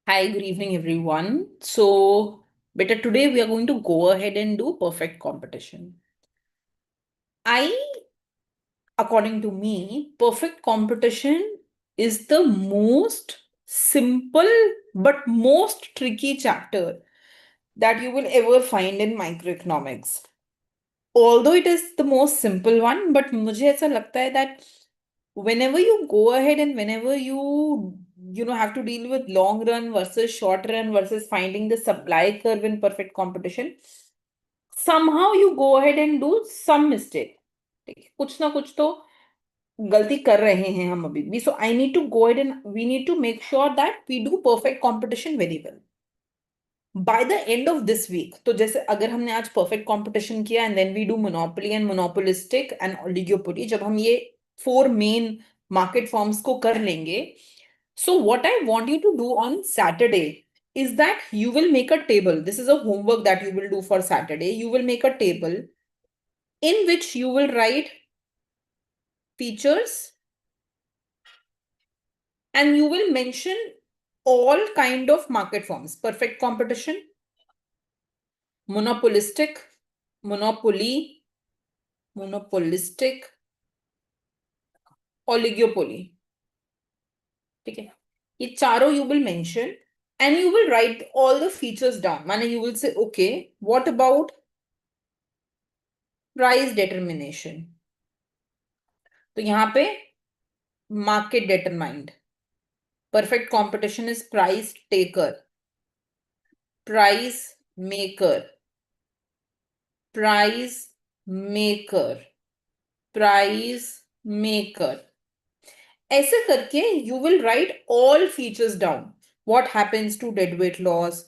Hi, good evening, everyone. So, better today we are going to go ahead and do perfect competition. According to me, perfect competition is the most simple but most tricky chapter that you will ever find in microeconomics. Although it is the most simple one, but मुझे ऐसा लगता है that whenever you go ahead and whenever you have to deal with long run versus short run versus finding the supply curve in perfect competition, somehow you go ahead and do some mistake. ठीक है, कुछ ना कुछ तो गलती कर रहे हैं हम अभी भी. So I need to go ahead and we need to make sure that we do perfect competition very well by the end of this week. तो जैसे अगर हमने आज perfect competition किया and then we do monopoly and monopolistic and oligopoly, जब हम ये 4 main market forms को कर लेंगे, so what I want you to do on Saturday is that you will make a table. This is a homework that you will do for Saturday. You will make a table in which you will write features and you will mention all kind of market forms: perfect competition, monopolistic, monopoly, monopolistic, oligopoly. ठीक है, ये चारों you will mention and you will write all the features down. माने you will say, okay, what about price determination? तो यहाँ पे market determined. Perfect competition is price taker, price maker, price maker, price maker. ऐसे करके you will write all features down. What happens to deadweight loss?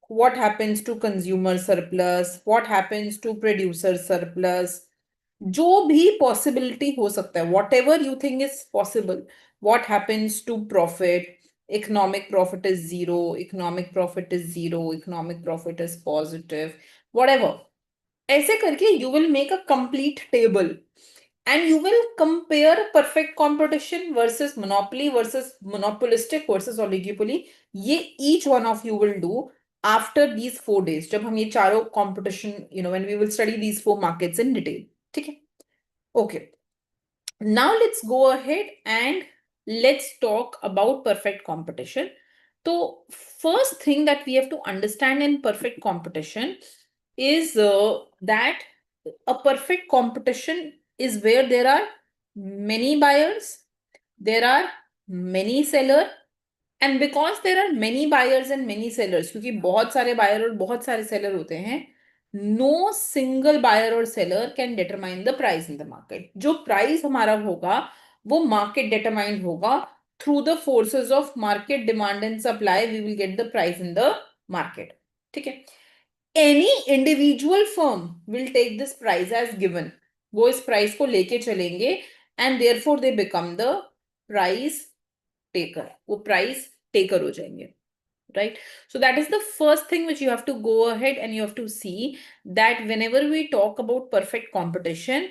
What happens to consumer surplus? What happens to producer surplus? जो भी possibility हो सकता है, whatever you think is possible. What happens to profit? Economic profit is zero, economic profit is zero, economic profit is positive, whatever. ऐसे करके you will make a complete table and you will compare perfect competition versus monopoly versus monopolistic versus oligopoly. ये each one of you will do after these 4 days, जब हम ये चारों competition, when we will study these 4 markets in detail. ठीक है? Okay. Now let's go ahead and let's talk about perfect competition. So first thing that we have to understand in perfect competition is that a perfect competition is where there are many buyers, there are many sellers, and because there are many buyers and many sellers, क्योंकि बहुत सारे buyer और बहुत सारे seller होते हैं, no single buyer or seller can determine the price in the market. जो price हमारा होगा वो market determined होगा through the forces of market demand and supply. We will get the price in the market. ठीक है? Any individual firm will take this price as given. वो इस price को लेके चलेंगे and therefore they become the price taker. वो price taker हो जाएंगे. Right? So that is the first thing which you have to go ahead and you have to see, that whenever we talk about perfect competition,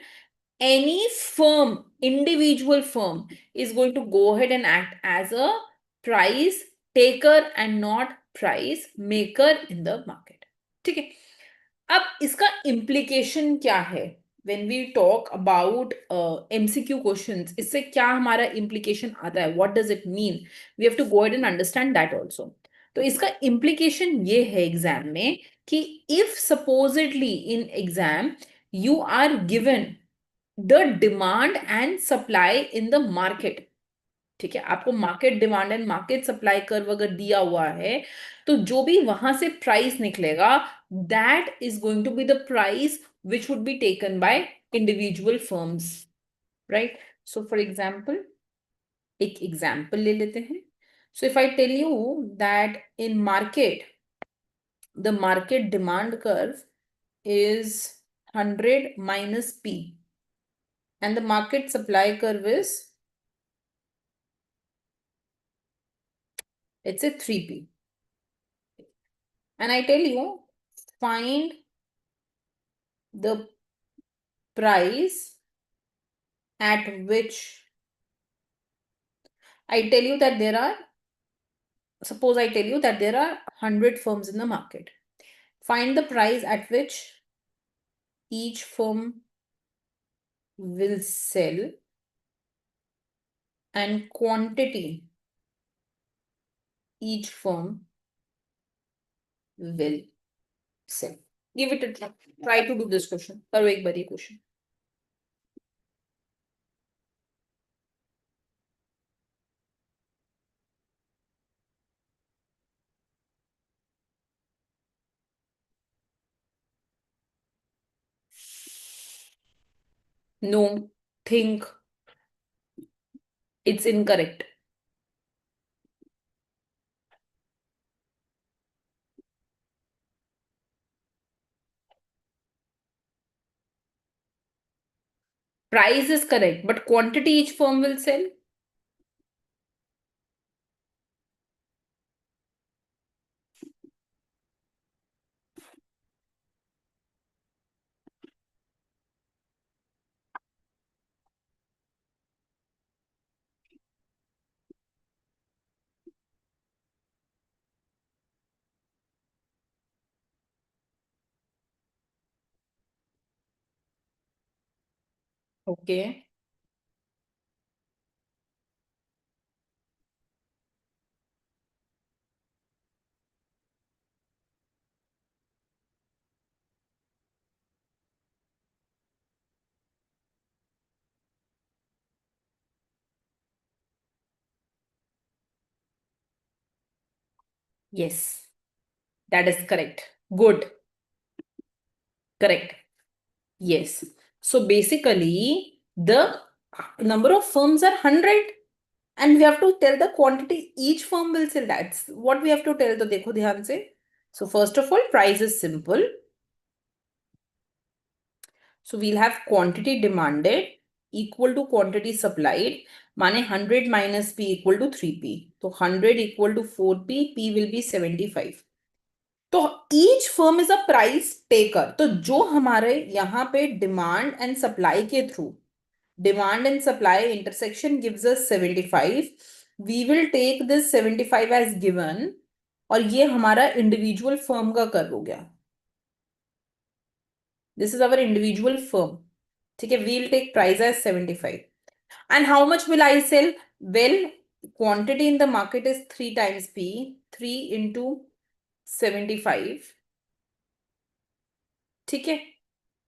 any firm, individual firm, is going to go ahead and act as a price taker and not price maker in the market. ठीक है? अब इसका implication क्या है? When we talk about MCQ questions, इससे क्या हमारा implication आता है? What does it mean? We have to go ahead and understand that also. तो इसका implication ये है exam में कि if supposedly in exam you are given the demand and supply in the market, ठीक है, आपको market demand and market supply curve अगर दिया हुआ है तो जो भी वहां से प्राइस निकलेगा that is going to be the price which would be taken by individual firms. Right? So for example एक एग्जाम्पल ले लेते हैं. So if I tell you that in market the market demand curve is 100 minus P and the market supply curve is, let's say, 3P. And I tell you, find the price at which I tell you that there are suppose I tell you that there are 100 firms in the market. Find the price at which each firm will sell and quantity each firm will sell. Give it a try. Try to do this question. करो एक बार ये question. No, think. It's incorrect. Price is correct, but quantity each firm will sell. Okay. Yes, that is correct. Good. Correct. Yes. So basically, the number of firms are 100 and we have to tell the quantity each firm will sell. That's what we have to tell. तो देखो ध्यान से. So first of all, price is simple. So we'll have quantity demanded equal to quantity supplied. माने 100 minus P equal to 3P. तो 100 equal to 4P, P will be 75. तो each firm is a price taker. तो जो हमारे यहाँ पे demand and supply के through demand and supply intersection gives us 75. We will take this 75 as given और ये हमारा individual firm का कर्व हो गया. This is our individual firm. ठीक है, we'll take price as 75. And how much will I sell? Well, quantity in the market is 3 times P. 3 into 75. ठीक है.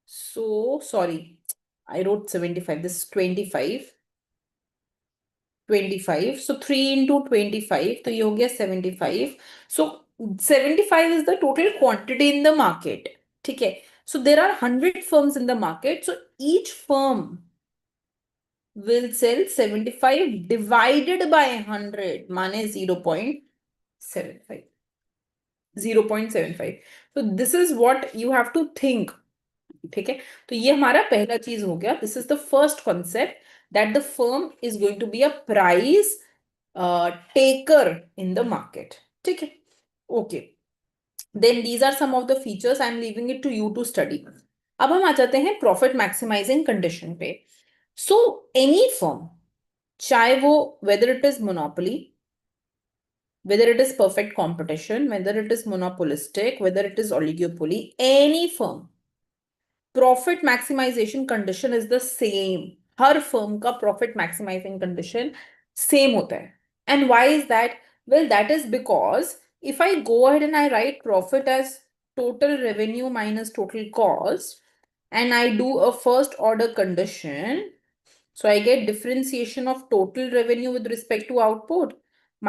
So, sorry. I wrote 75. This is 25. 25. So 3 into 25. तो ये हो गया 75. So 75 is the total quantity in the market. ठीक है. So there are 100 firms in the market. So each firm will sell 75 divided by 100 माने 0.75. 0.75. So this is what you have to think. ठीक है. तो ये हमारा पहला चीज हो गया. This is the first concept that the firm is going to be a price taker in the market. ठीक है. Okay. Then these are some of the features. I'm leaving it to you to study. अब हम आ जाते हैं profit maximizing condition पे. So any firm, चाहे वो whether it is monopoly, whether it is perfect competition, whether it is monopolistic, whether it is oligopoly, any firm, profit maximization condition is the same. हर firm का profit maximizing condition same होता है. And why is that? Well, that is because if I go ahead and I write profit as total revenue minus total cost and I do a first order condition, so I get differentiation of total revenue with respect to output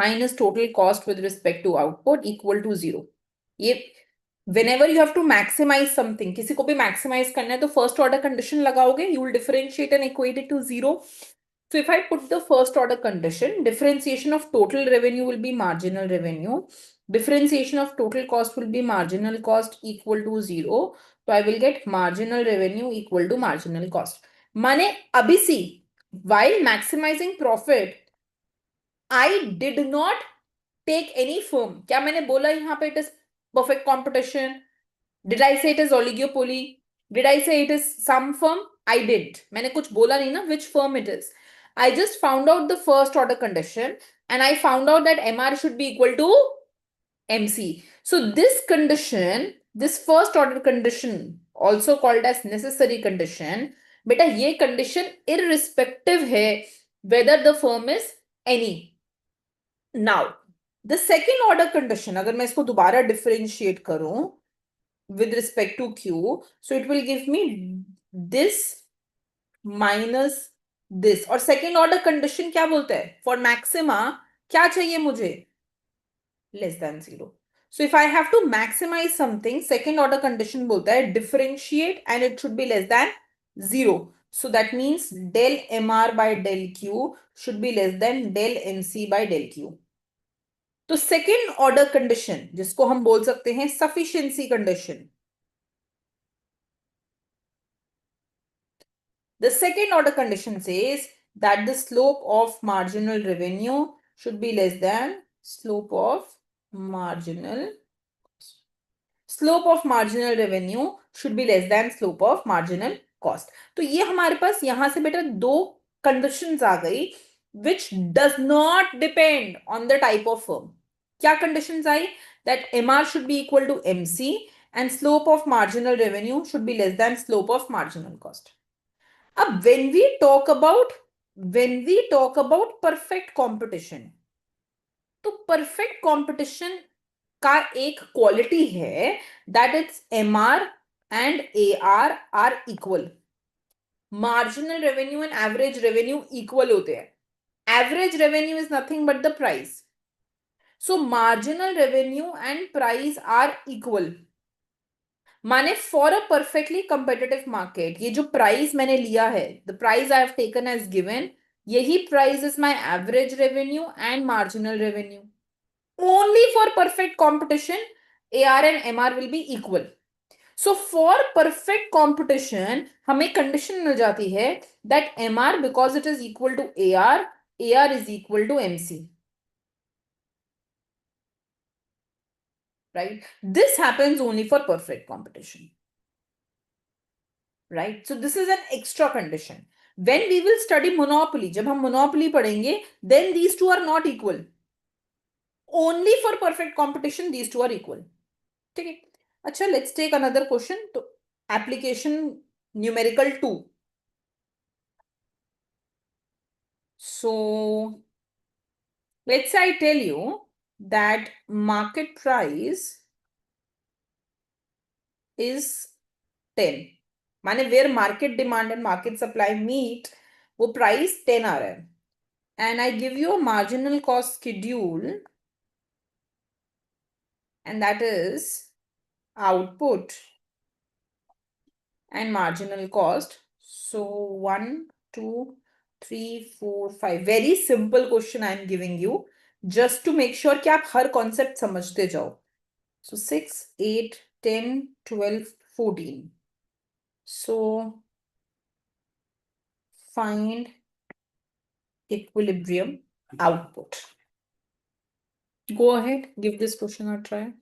minus total cost with respect to output equal to 0. ये whenever you have to maximize something, किसी को भी maximize करना है तो first order condition लगाओगे, you will differentiate and equate it to 0. So if I put the first order condition, differentiation of total revenue will be marginal revenue. Differentiation of total cost will be marginal cost equal to 0. So I will get marginal revenue equal to marginal cost. माने अभी सी, while maximizing profit, I did not take any firm. क्या मैंने बोला यहाँ पे it is perfect competition? Did I say it is oligopoly? Did I say it is some firm? I did. मैंने कुछ बोला नहीं ना which firm it is. I just found out the first order condition and I found out that MR should be equal to MC. So this condition, this first order condition, also called as necessary condition, beta ये condition irrespective है whether the firm is any. Now, the second order condition, अगर मैं इसको दोबारा differentiate करूं with respect to Q, so it will give me this minus this. और second order condition क्या बोलता है? For maxima क्या चाहिए मुझे? Less than 0. So if I have to maximize something, second order condition बोलता है differentiate and it should be less than 0. So that means del MR by del Q should be less than del MC by del Q. तो second order condition जिसको हम बोल सकते हैं sufficiency condition, the second order condition says that the slope of marginal revenue should be less than slope of marginal revenue should be less than slope of marginal cost. तो ये हमारे पास यहां से बेटा दो कंडीशंस आ गई which does not depend on the type of firm. क्या conditions I? that MR should be equal to MC and slope of marginal revenue should be less than slope of marginal cost. अब when we talk about perfect competition, तो perfect competition का एक quality है that its MR and AR are equal. Marginal revenue and average revenue equal होते हैं. Average revenue is nothing but the price. So marginal revenue and price are equal. माने for a perfectly competitive market ये जो price मैंने लिया है, the price I have taken as given, यही price is my average revenue and marginal revenue. Only for perfect competition AR and MR will be equal. So for perfect competition हमें condition मिल जाती है that MR because it is equal to AR is equal to MC. Right? This happens only for perfect competition. Right? So this is an extra condition. When we will study monopoly, जब हम monopoly पढ़ेंगे, then these two are not equal. Only for perfect competition, these two are equal. ठीक है? अच्छा, let's take another question. तो application numerical 2. So let's say I tell you that market price is 10. माने where market demand and market supply meet, वो price 10 आ रहा है. And I give you a marginal cost schedule, and that is output and marginal cost. So 1, 2, 3, 4, 5. Very simple question I am giving you just to make sure कि आप हर concept समझते जाओ. So 6, 8, 10, 12, 14. So find equilibrium output. Go ahead, give this question a try.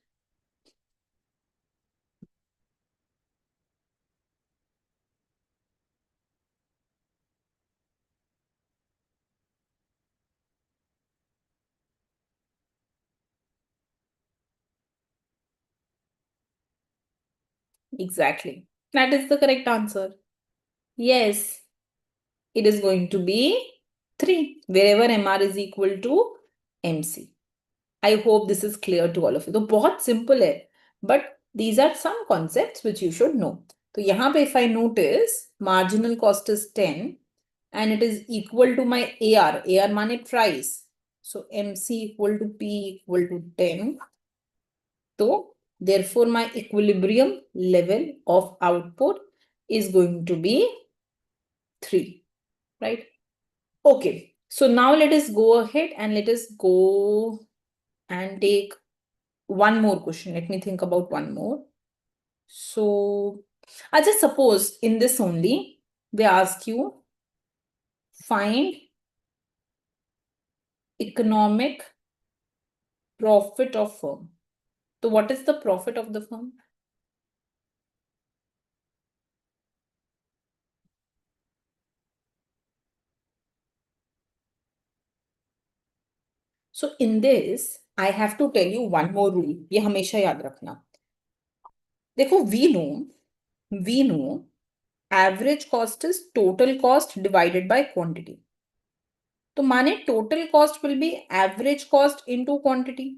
Exactly. That is the correct answer. Yes, it is going to be 3, wherever MR is equal to MC. I hope this is clear to all of you. तो बहुत simple है, but these are some concepts which you should know. तो यहाँ पे if I notice, marginal cost is 10 and it is equal to my AR माने price. So MC equal to P equal to 10. So therefore my equilibrium level of output is going to be 3, right? Okay, so now let us go ahead and let us go and take one more question. Let me think about one more. So I just suppose in this only, they ask you find economic profit of firm. So what is the profit of the firm? So in this, I have to tell you one more rule. ये हमेशा याद रखना. देखो, we know average cost is total cost divided by quantity. तो माने total cost will be average cost into quantity.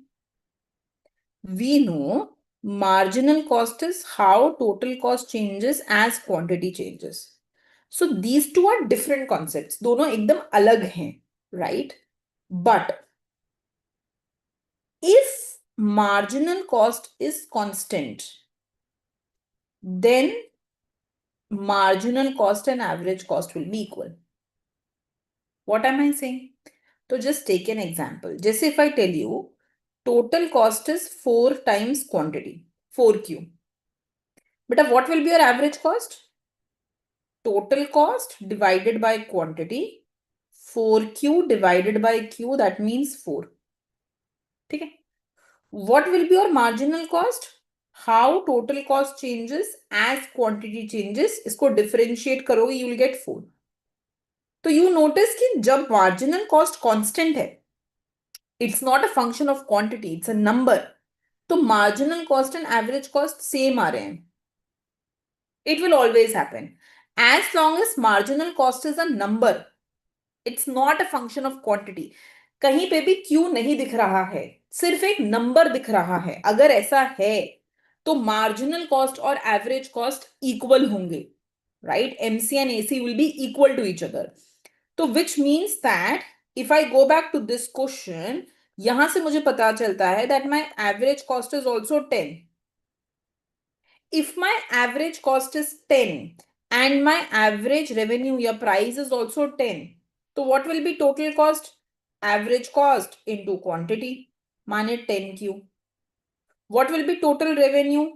We know marginal cost is how total cost changes as quantity changes. So these two are different concepts. दोनों एकदम अलग हैं, right? But if marginal cost is constant, then marginal cost and average cost will be equal. What am I saying? So just take an example. Just if I tell you total cost is 4 times quantity, 4Q. But what will be your average cost? Total cost divided by quantity, 4Q divided by Q, that means 4. Okay. What will be your marginal cost? How total cost changes as quantity changes. इसको differentiate करोगे, you will get 4. तो you notice कि जब marginal cost constant है, it's not a function of quantity, it's a number. तो marginal cost and average cost same आ रहे हैं. It will always happen. As long as marginal cost is a number, it's not a function of quantity. कहीं पे भी Q नहीं दिख रहा है, सिर्फ एक नंबर दिख रहा है. अगर ऐसा है तो marginal cost और average cost equal होंगे, right? MC and AC will be equal to each other. तो which means that if I go back to this question, यहां से मुझे पता चलता है that my average cost is also 10. If my average cost is 10 and my average revenue या price is also 10, तो what will be total cost? Average cost into quantity, माने 10Q. What will be total revenue?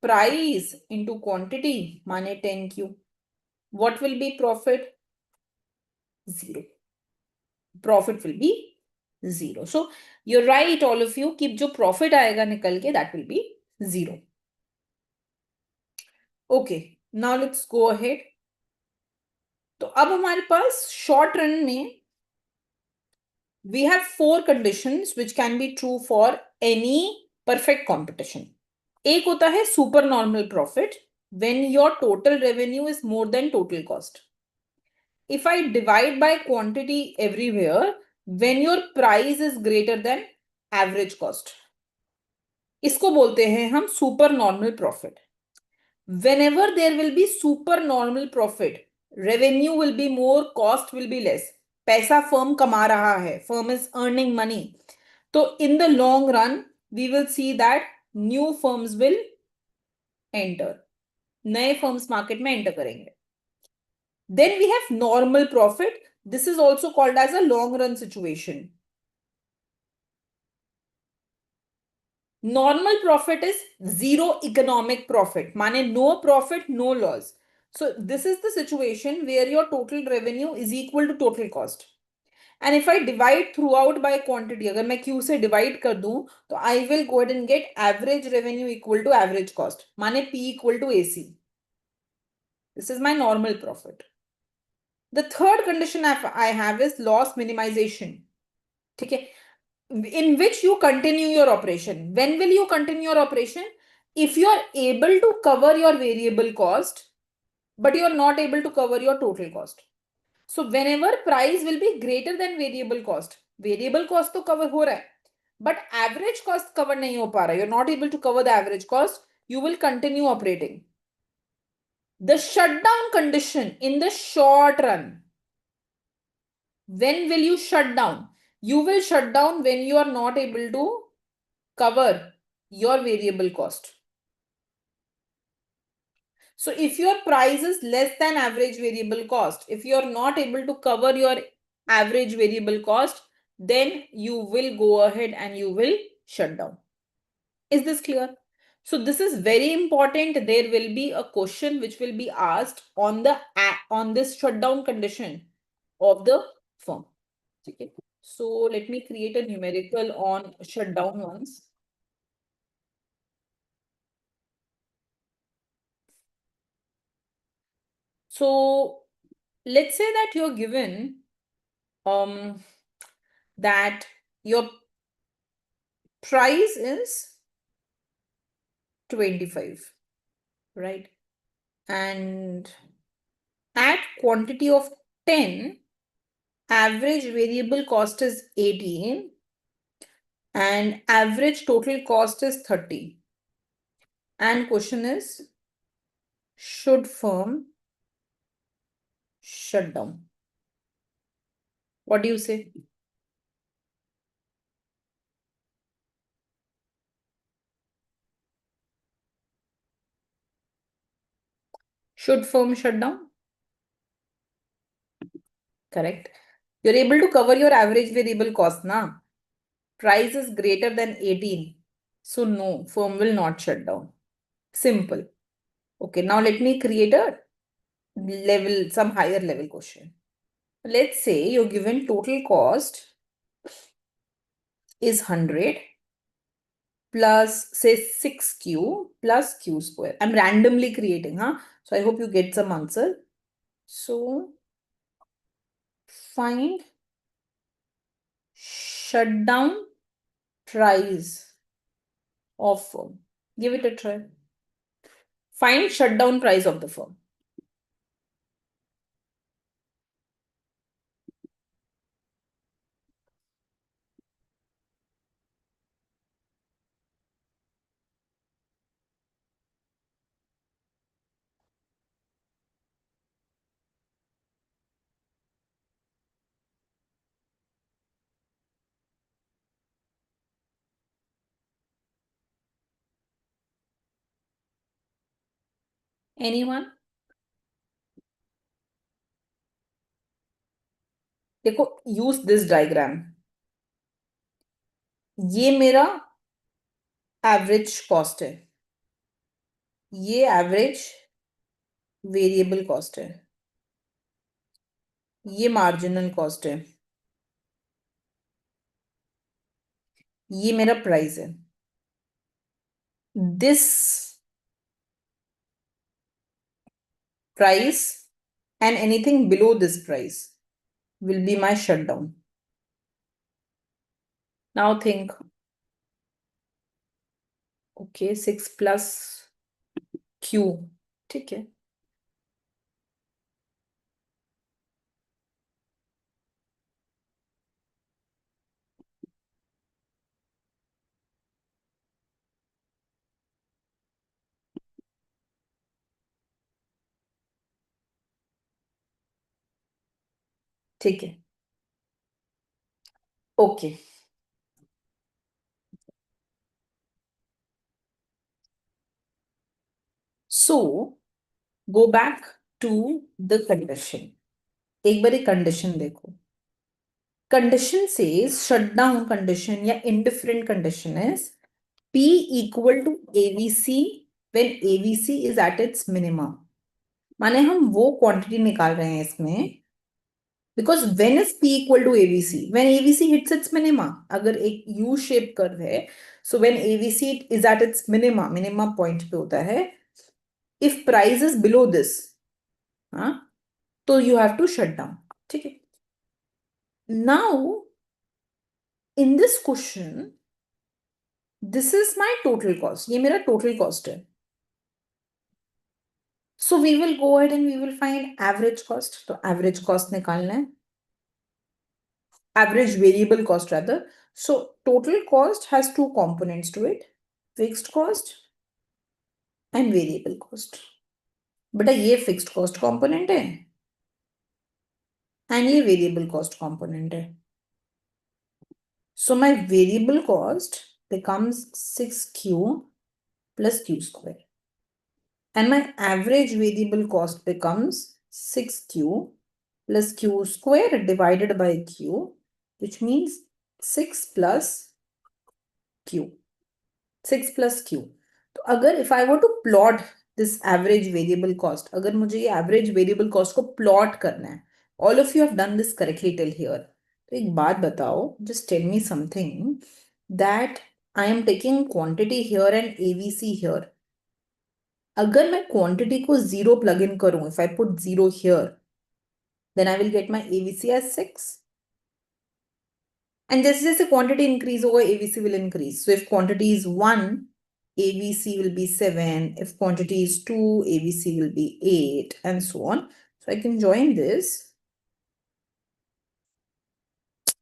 Price into quantity, माने 10Q. What will be profit? 0. Profit will be 0. So you're right, all of you, कि जो profit आएगा निकल के, that will be 0. Okay, now let's go ahead. तो अब हमारे पास short run में we have 4 conditions which can be true for any perfect competition. एक होता है super normal profit when your total revenue is more than total cost. If I divide by quantity everywhere, when your price is greater than average cost, इसको बोलते हैं हम super normal profit. Whenever there will be super normal profit, revenue will be more, cost will be less. पैसा firm कमा रहा है, firm is earning money. तो in the long run, we will see that new firms will enter. नए firms market में enter करेंगे. Then we have normal profit. This is also called as a long run situation. Normal profit is zero economic profit. माने no profit, no loss. So this is the situation where your total revenue is equal to total cost. And if I divide throughout by quantity, अगर मैं Q से divide कर दूं, तो I will go ahead and get average revenue equal to average cost. माने P equal to AC. This is my normal profit. The third condition I have is loss minimization. ठीक है? In which you continue your operation. When will you continue your operation? If you are able to cover your variable cost, but you are not able to cover your total cost. So whenever price will be greater than variable cost तो cover हो रहा है, but average cost cover नहीं हो पा रहा, you're not able to cover the average cost, you will continue operating. The shutdown condition in the short run. When will you shut down? You will shut down when you are not able to cover your variable cost. So if your price is less than average variable cost, if you are not able to cover your average variable cost, then you will go ahead and you will shut down. Is this clear? So this is very important. There will be a question which will be asked on this shutdown condition of the firm. Okay. So let me create a numerical on shutdown once. So let's say that you're given that your price is 25, right? And at quantity of 10, average variable cost is 18 and average total cost is 30. And question is, should firm shut down? What do you say? Should firm shut down? Correct. You're able to cover your average variable cost now. Price is greater than 18. So no, firm will not shut down. Simple. Okay, now let me create a level, some higher level question. Let's say you're given total cost is 100 plus say 6q plus q square. I'm randomly creating, huh? So I hope you get some answer. So find shutdown price of firm. Give it a try. Find shutdown price of the firm. Anyone? देखो, use this diagram. ये मेरा average cost है, ये average variable cost है, ये marginal cost है, ये मेरा प्राइस है. This price and anything below this price will be my shutdown. Now think. Okay, 6 plus q. ठीक है. ठीक है. Okay. So go back to the condition. एक बार कंडीशन देखो. Condition says shutdown condition या indifferent condition is P equal to AVC when AVC is at its minimum. माने हम वो क्वांटिटी निकाल रहे हैं इसमें, because when is P equal to AVC? When AVC hits its minima. अगर एक U shape curve है, so when AVC is at its minima, minimum point पे होता है, if price is below this, हाँ, तो you have to shut down. ठीक है. Now in this question, this is my total cost. ये मेरा total cost है. So we will go ahead and we will find average cost. तो average cost निकालना है. Average variable cost rather. So total cost has two components to it. Fixed cost and variable cost. बेटा ये fixed cost component है and ये variable cost component है. So my variable cost becomes 6q plus q square. And my average variable cost becomes 6q plus q square divided by q, which means 6 plus q. 6 plus q. तो अगर if I were to plot this average variable cost, अगर मुझे ये average variable cost को plot करना है, all of you have done this correctly till here. तो एक बात बताओ, just tell me something that I am taking quantity here and AVC here. अगर मैं quantity को 0 plug in करूं, if I put 0 here, then I will get my AVC as 6. And जैसे जैसे क्वांटिटी इंक्रीज होगा AVC will increase. So if quantity is 1, AVC will be 7. If quantity is 2, AVC will be 8, and so on. So I can join this.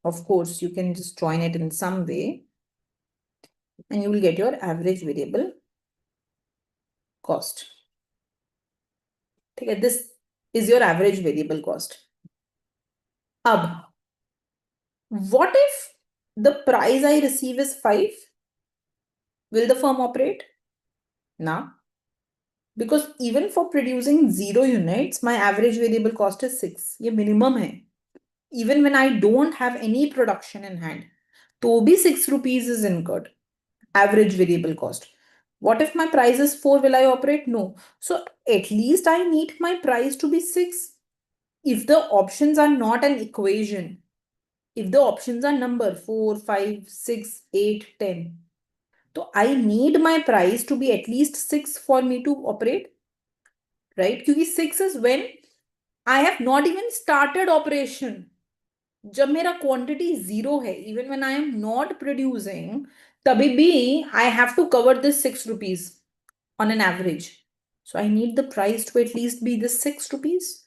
Of course, you can just join it in some way, and you will get your average variable cost. Okay, this is your average variable cost. अब what if the price I receive is 5? Will the firm operate? Nah. Because even for producing 0 units, my average variable cost is 6. ये minimum है. Even when I don't have any production in hand, तो भी 6 rupees is incurred. Average variable cost. What if my price is 4? Will I operate? No. So at least I need my price to be 6. If the options are not an equation, if the options are number 4, 5, 6, 8, 10, so I need my price to be at least 6 for me to operate, right? Because 6 is when I have not even started operation. जब मेरा quantity 0 है, even when I am not producing, तभी भी I have to cover this 6 rupees on an average. So I need the price to at least be this 6 rupees,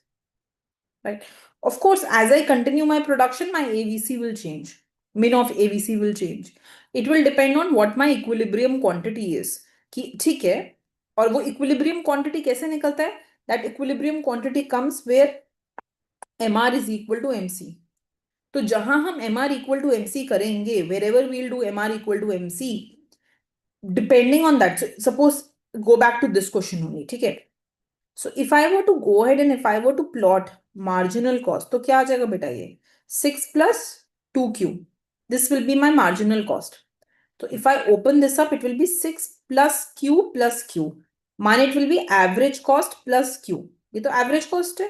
right? Of course, as I continue my production, my AVC will change. Min of AVC will change. It will depend on what my equilibrium quantity is. कि ठीक है, और वो equilibrium quantity कैसे निकलता है? That equilibrium quantity comes where MR is equal to MC. तो जहां हम MR equal to MC करेंगे, wherever we'll do MR equal to MC, depending on that. So suppose go back to this question only, ठीक है? So if I were to go ahead and if I were to plot marginal cost, तो क्या आ जाएगा बेटा ये 6 plus 2Q. This will be my marginal cost. So if I open this up, it will be 6 plus Q plus Q. मान it will be average cost plus Q. ये तो average cost है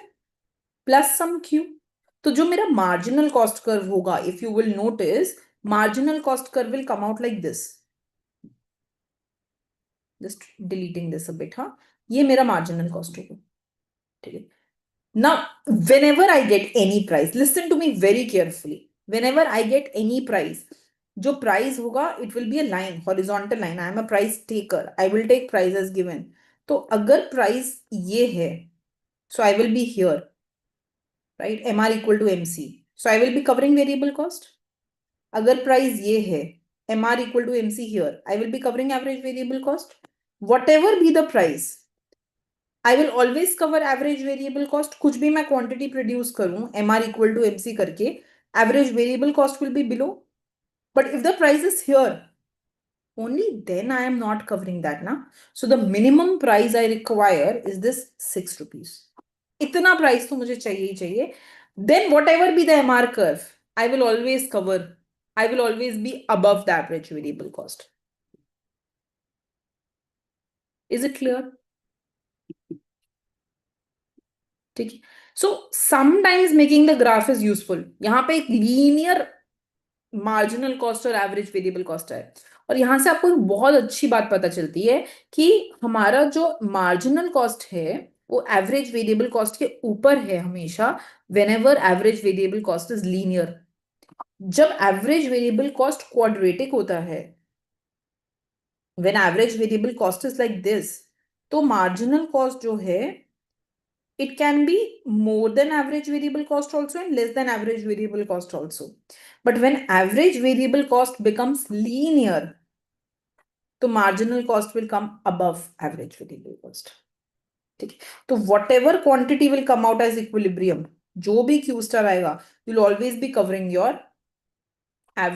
plus some Q. तो जो मेरा marginal cost curve होगा, if you will notice, marginal cost curve will come out like this. Just deleting this a bit, हाँ. ये मेरा marginal cost होगा. ठीक है. Now, whenever I get any price, listen to me very carefully. Whenever I get any price, जो price होगा, it will be a line, horizontal line. I am a price taker. I will take price as given. तो अगर price ये है, so I will be here, right? MR equal to MC. So I will be covering variable cost. अगर price ये है, MR equal to MC here, I will be covering average variable cost. Whatever be the price, I will always cover average variable cost. कुछ भी मैं quantity produce करूं, MR equal to MC करके, average variable cost will be below. But if the price is here, only then I am not covering that, na? So the minimum price I require is this 6 rupees. इतना price तो मुझे चाहिए ही चाहिए. Then whatever be the MR curve, I will always cover. I will always be above the average variable cost. Is it clear? ठीक है. So sometimes making the graph is useful. यहाँ पे एक linear marginal cost और average variable cost है, और यहाँ से आपको एक बहुत अच्छी बात पता चलती है कि हमारा जो marginal cost है वो average variable cost के ऊपर है हमेशा, whenever average variable cost is linear. जब average variable cost quadratic होता है, when average variable cost is like this, तो marginal cost जो है, it can be more than average variable cost also and less than average variable cost also. But when average variable cost becomes linear, तो marginal cost will come above average variable cost. ठीक है. तो whatever quantity will come out as equilibrium, जो भी Q star आएगा, you'll always be covering your